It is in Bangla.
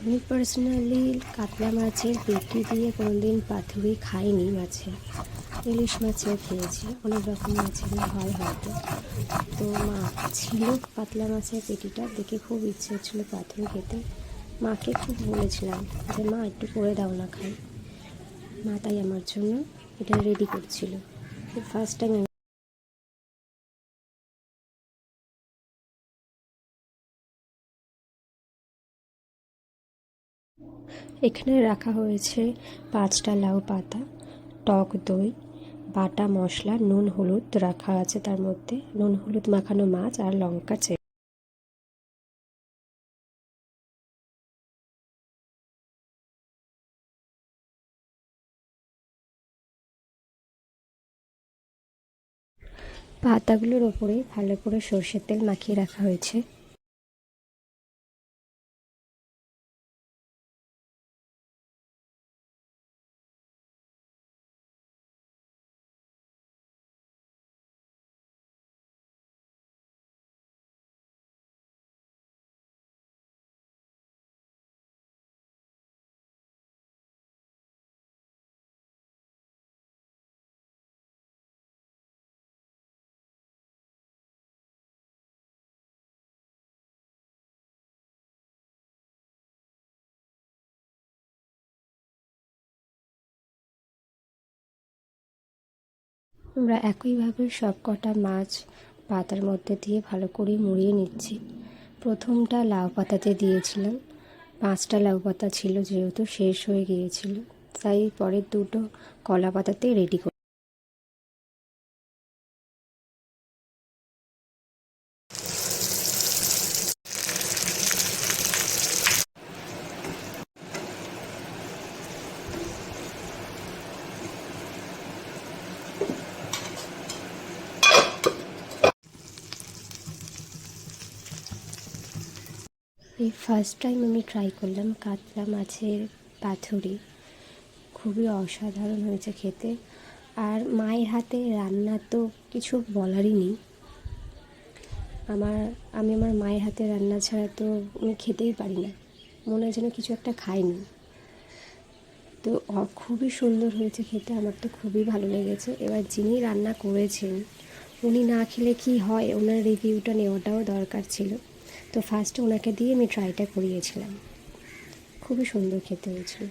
আমি পার্সোনালি কাতলা মাছের পেটি দিয়ে কোনোদিন পাতুরি খাইনি। ইলিশ মাছের খেয়েছি, অনেক রকম মাছেরই হয় হয়তো। তো মা ছিল কাতলা মাছের পেটিটা দেখে খুব ইচ্ছে হচ্ছিলো পাতুরি খেতে। মাকে খুব বলেছিলাম যে মা একটু করে দাও না খাই। মা তাই আমার জন্য এটা রেডি করছিল। ফার্স্ট টাইম এখানে রাখা হয়েছে 5টা লাউ পাতা, টক দই, বাটা মশলা, নুন হলুদ রাখা আছে, তার মধ্যে নুন হলুদ মাখানো মাছ আর লঙ্কা চেরা। পাতাগুলোর ওপরে ভালো করে সর্ষের তেল মাখিয়ে রাখা হয়েছে। আমরা একইভাবে সব কটা মাছ পাতার মধ্যে দিয়ে ভালো করে মুড়িয়ে নিচ্ছি। প্রথমটা লাউ পাতাতে দিয়েছিলাম, 5টা লাউ পাতা ছিল, যেহেতু শেষ হয়ে গিয়েছিল তাই পরের দুটো কলা পাতাতে রেডি করি। এই ফার্স্ট টাইম আমি ট্রাই করলাম কাতলা মাছের পাতুরি, খুবই অসাধারণ হয়েছে খেতে। আর মায়ের হাতে রান্না তো কিছু বলারই নেই। আমি আমার মায়ের হাতে রান্না ছাড়া তো আমি খেতেই পারি না, মনে হয় যেন কিছু একটা খাইনি। তো খুবই সুন্দর হয়েছে খেতে, আমার তো খুবই ভালো লেগেছে। এবার যিনি রান্না করেছেন উনি না খেলে কি হয়, ওনার রিভিউটা নেওয়াটাও দরকার ছিল। তো ফার্স্টে ওনাকে দিয়ে আমি ট্রাইটা করিয়েছিলাম, খুবই সুন্দর খেতে হয়েছিল।